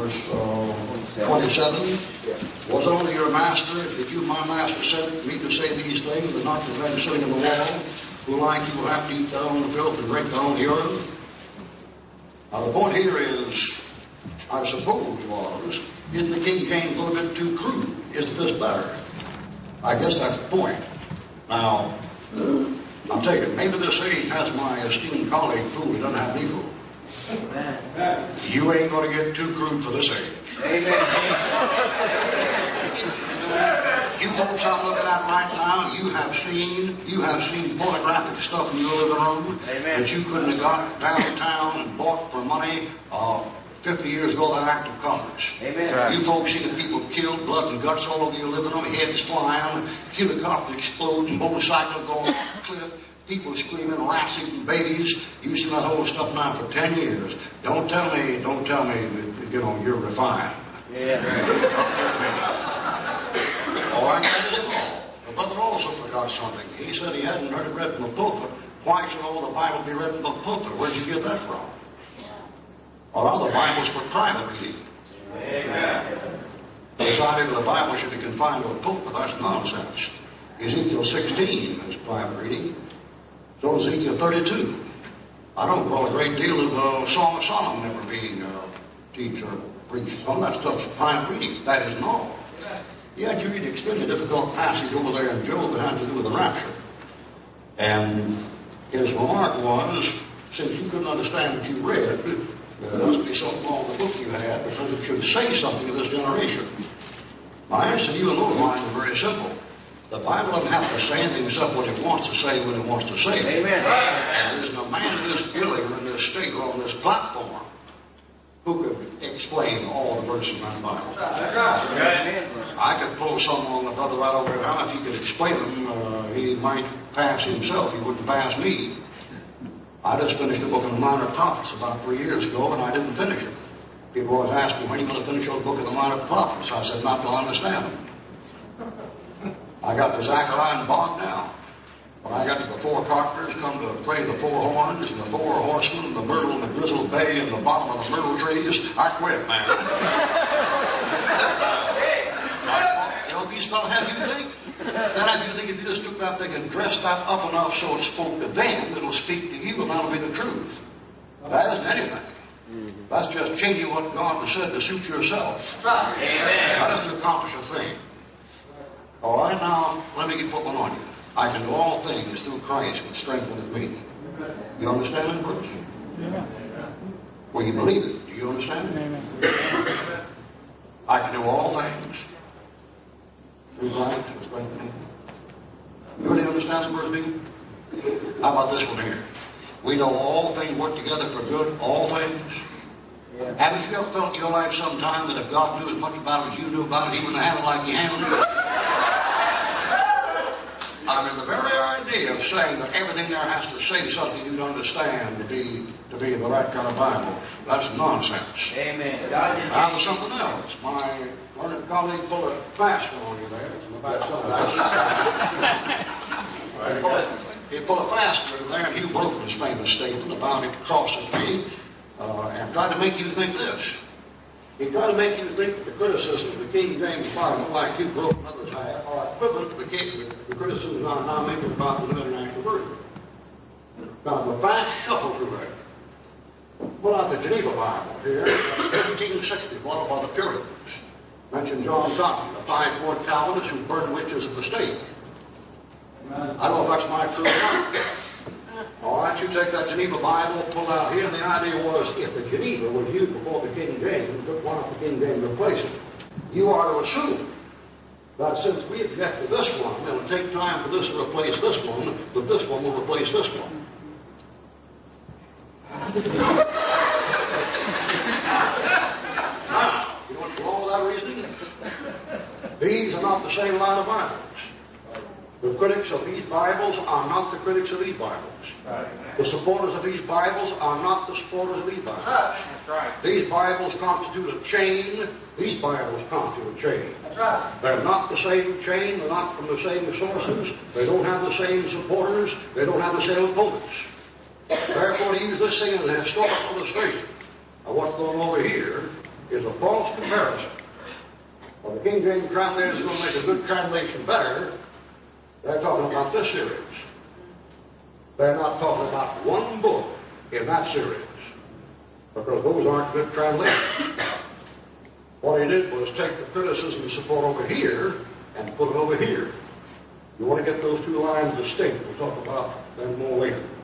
verse 27. Was only your master, if you, my master, sent me to say these things, and not to men sitting in the wall, who like you will have to eat their own filth and drink their own urine? Now the point here is, I suppose was, isn't the King James a little bit too crude? Isn't this better? I guess that's the point. Now, I'll tell you, maybe this age has my esteemed colleague fooled. He doesn't have me fooled. Amen. You ain't going to get too crude for this age. Amen. You folks I'm looking at right now, you have seen pornographic stuff in your living room. Amen. That you couldn't have got downtown and bought for money 50 years ago, that act of Congress. Amen. Right. You folks see the people killed, blood and guts all over your living room, heads flying, helicopters exploding, motorcycles going off the cliff, people screaming, rats eating babies. You've seen that whole stuff now for 10 years. Don't tell me that, you're refined. Yeah. Oh, I got it all. The brother also forgot something. He said he hadn't heard it read from the pulpit. Why should all the Bible be read from the pulpit? Where'd you get that from? Well, the Bible's for private reading. Amen. This idea that the Bible should be confined to a pulpit, that's nonsense. Ezekiel 16 is private reading. So is Ezekiel 32. I don't recall a great deal of Song of Solomon ever being teach or preached. Some of that stuff's private reading. That is not. Yet you read an extremely difficult passage over there in Job that had to do with the rapture. And his remark was, since you couldn't understand what you read, there must be something wrong with the book you had, because it should say something to this generation. My answer to you and little mine is very simple. The Bible doesn't have to say anything except what it wants to say when it wants to say it. Amen. And there's no man in this building or in this state or on this platform who could explain all the verses in that Bible. I could pull someone on the brother right over now. If he could explain them, he might pass himself. He wouldn't pass me. I just finished a book of the Minor Prophets about 3 years ago, and I didn't finish it. People always ask me, when are you going to finish your book of the Minor Prophets? I said, not till I understand them. I got the Zechariah bogged down. When I got to the four carpenters, come to play the four horns, and the four horsemen, and the myrtle and the grizzled bay, and the bottom of the myrtle trees, I quit, man. You know, these fellows have you think? Then have you think if you just took that thing and dressed that up enough so it spoke to them, it'll speak to you, and that'll be the truth. That isn't anything. That's just changing what God has said to suit yourself. Amen. That doesn't accomplish a thing. All right, now, let me put one on you. I can do all things through Christ which strengtheneth me. You understand that verse? Well, you believe it. Do you understand it? I can do all things through Christ which strengtheneth me. You really understand the verse, do you? How about this one here? We know all things work together for good, all things. Haven't you ever felt in your life sometime that if God knew as much about it as you knew about it, he wouldn't handle it like he handled it? I mean, the very idea of saying that everything there has to say something you'd understand to be the right kind of Bible, that's nonsense. Amen. That was something else. My learned colleague pulled a fast one on you there. It's in the back side. He pulled a fast one there, and Hugh Broken's famous statement about it crosses me, and tried to make you think this. He tried to make you think that the criticisms of the King James Bible, like Hugh Broken and others have, are equivalent to the criticisms I'm now making about the New International Version. Now, the fast shuffle through there. Pull out the Geneva Bible here, 1760, brought up by the Puritans. Mentioned John Cotton, the 5-4 Calvinist who burned witches at the stake. I don't know if that's my true life. All right, you take that Geneva Bible, pull out here, and the idea was if the Geneva was used before the King James, and took one off the King James and replaced it, you are to assume that since we object to this one, it'll take time for this to replace this one, that this one will replace this one. Now, you know what's wrong with that reasoning? These are not the same line of Bibles. The critics of these Bibles are not the critics of these Bibles. Right. The supporters of these Bibles are not the supporters of these Bibles. That's right. These Bibles constitute a chain. These Bibles constitute a chain. That's right. They're not the same chain. They're not from the same sources. They don't have the same supporters. They don't have the same opponents. Therefore, to use this thing as a historical illustration of what's going on over here, is a false comparison. Well, the King James translator is going to make a good translation better. They're talking about this series. They're not talking about one book in that series, because those aren't good translations. What he did was take the criticism and support over here and put it over here. You want to get those two lines distinct. We'll talk about them more later.